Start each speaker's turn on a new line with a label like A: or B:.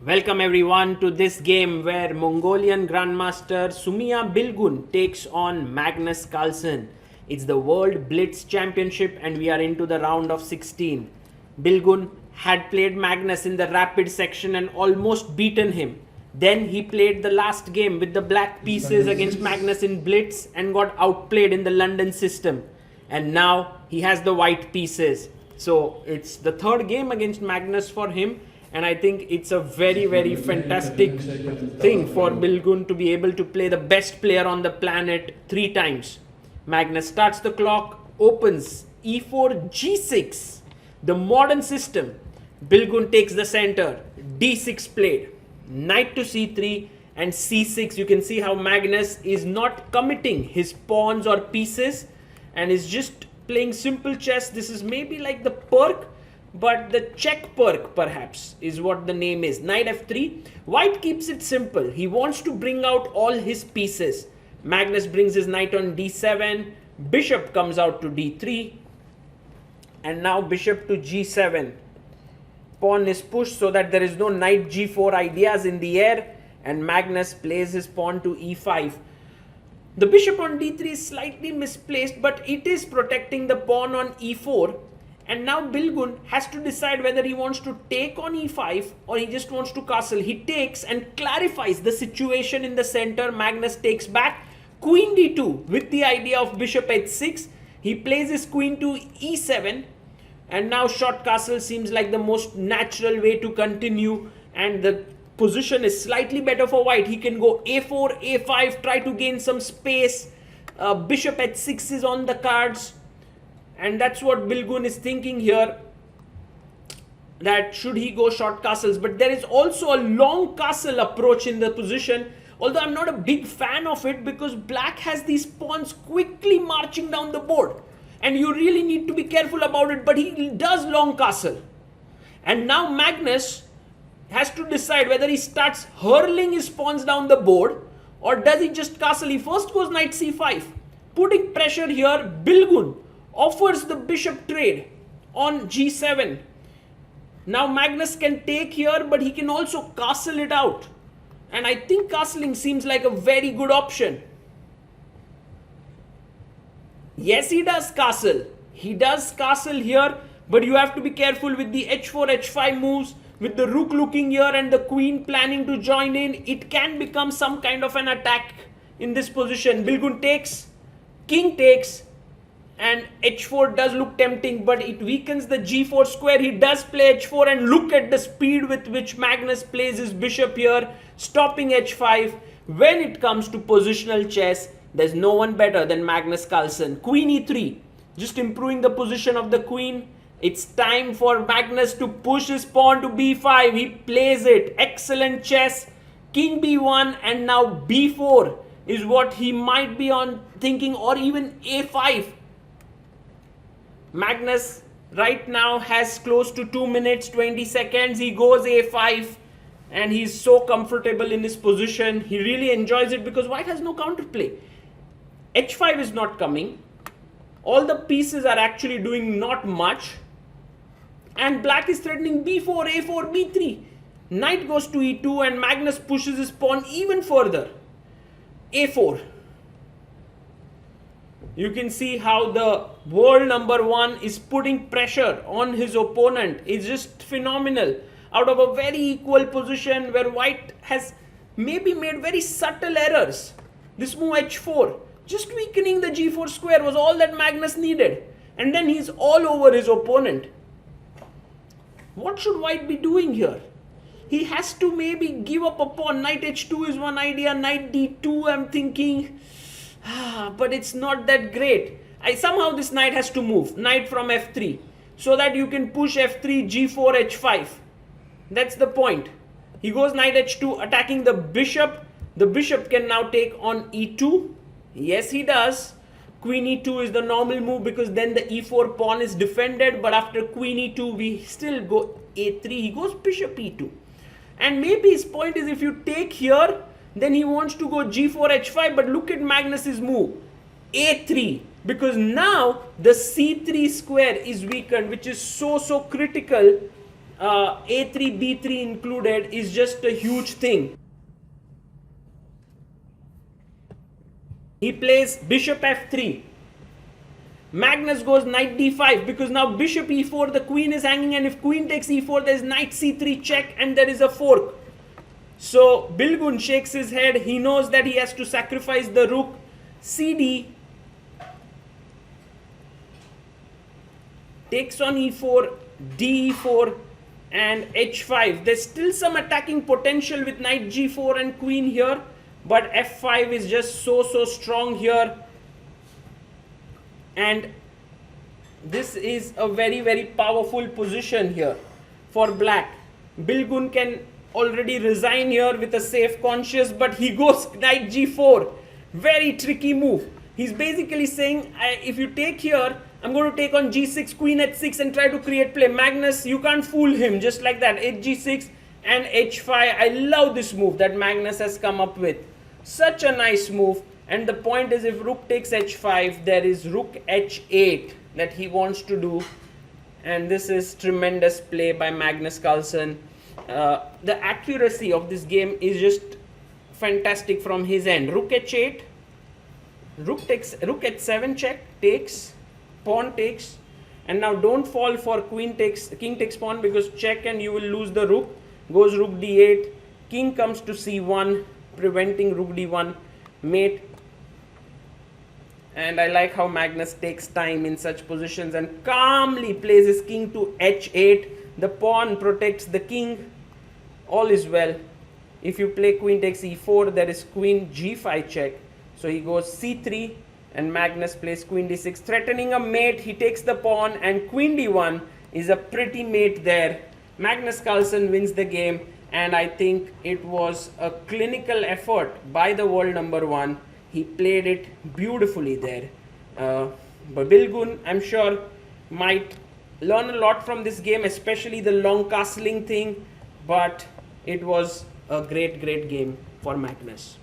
A: Welcome everyone to this game where Mongolian Grandmaster Sumiya Bilguun takes on Magnus Carlsen. It's the World Blitz Championship and we are into the round of 16. Bilguun had played Magnus in the rapid section and almost beaten him. Then he played the last game with the black pieces against Magnus in Blitz and got outplayed in the London system. And now he has the white pieces. So it's the third game against Magnus for him. And I think it's a very fantastic thing for Bilguun to be able to play the best player on the planet 3 times. Magnus starts the clock, opens e4, g6, the modern system. Bilguun takes the center, d6 played, knight to c3 and c6. You can see how Magnus is not committing his pawns or pieces and is just playing simple chess. This is maybe like the Pirc, but the Czech Pirc perhaps is what the name is. Knight f3. White keeps it simple. He wants to bring out all his pieces. Magnus brings his knight on d7. Bishop comes out to d3. And now bishop to g7. Pawn is pushed so that there is no knight g4 ideas in the air. And Magnus plays his pawn to e5. The bishop on d3 is slightly misplaced, but it is protecting the pawn on e4. And now Bilguun has to decide whether he wants to take on e5 or he just wants to castle. He takes and clarifies the situation in the center. Magnus takes back. Queen d2 with the idea of bishop h6. He plays his queen to e7. And now short castle seems like the most natural way to continue. And the position is slightly better for white. He can go a4, a5, try to gain some space. Bishop h6 is on the cards. And that's what Bilguun is thinking here, that should he go short castles. But there is also a long castle approach in the position, although I'm not a big fan of it because black has these pawns quickly marching down the board. And you really need to be careful about it, but he does long castle. And now Magnus has to decide whether he starts hurling his pawns down the board or does he just castle. He first goes knight c5, putting pressure here. Bilguun offers the bishop trade on g7. Now Magnus can take here, but he can also castle it out. And I think castling seems like a very good option. Yes, he does castle. He does castle here, but you have to be careful with the h4, h5 moves. With the rook looking here and the queen planning to join in, it can become some kind of an attack in this position. Bilguun takes, king takes, and h4 does look tempting, but it weakens the g4 square. He does play h4 and look at the speed with which Magnus plays his bishop here, stopping h5. When it comes to positional chess, there's no one better than Magnus Carlsen. Queen e3, just improving the position of the queen. It's time for Magnus to push his pawn to b5. He plays it. Excellent chess. King b1 and now b4 is what he might be on thinking, or even a5. Magnus right now has close to 2 minutes 20 seconds. He goes a5 and he's so comfortable in his position. He really enjoys it because white has no counterplay. h5 is not coming. All the pieces are actually doing not much. And black is threatening b4, a4, b3. Knight goes to e2 and Magnus pushes his pawn even further. a4. You can see how the world number 1 is putting pressure on his opponent. It's just phenomenal. Out of a very equal position where white has maybe made very subtle errors. This move h4, just weakening the g4 square was all that Magnus needed. And then he's all over his opponent. What should white be doing here? He has to maybe give up a pawn. Knight h2 is one idea. Knight d2 I'm thinking. But it's not that great. Somehow this knight has to move. Knight from f3. So that you can push f3, g4, h5. That's the point. He goes knight h2 attacking the bishop. The bishop can now take on e2. Yes, he does. Queen e2 is the normal move because then the e4 pawn is defended. But after queen e2 we still go a3. He goes bishop e2. And maybe his point is if you take here, then he wants to go g4, h5, but look at Magnus's move. a3, because now the c3 square is weakened, which is so critical a3 b3 included is just a huge thing. He plays bishop f3. Magnus goes knight d5 because now bishop e4, the queen is hanging, and if queen takes e4, there's knight c3 check and there is a fork. So Bilguun shakes his head. He knows that he has to sacrifice the rook. cd takes on e4, d4 and h5. There's still some attacking potential with knight g4 and queen here, but f5 is just so strong here. And this is a very powerful position here for black. Bilguun can already resign here with a safe conscience, but he goes knight g4. Very tricky move. He's basically saying, if you take here, I'm going to take on g6, queen h6 and try to create play. Magnus, you can't fool him. Just like that, hg6 and h5. I love this move that Magnus has come up with. Such a nice move. And the point is, if rook takes h5, there is rook h8 that he wants to do. And this is tremendous play by Magnus Carlsen. The accuracy of this game is just fantastic from his end. Rook h8, rook h7 check, takes, pawn takes, and now don't fall for king takes pawn, because check and you will lose the rook. Goes rook d8, king comes to c1, preventing rook d1, mate. And I like how Magnus takes time in such positions and calmly plays his king to h8. The pawn protects the king. All is well. If you play queen takes e4, there is queen g5 check. So he goes c3 and Magnus plays queen d6, threatening a mate. He takes the pawn and queen d1 is a pretty mate there. Magnus Carlsen wins the game, and I think it was a clinical effort by the world number one. He played it beautifully there. But Bilguun, I'm sure, might learn a lot from this game, especially the long castling thing. But it was a great game for Magnus.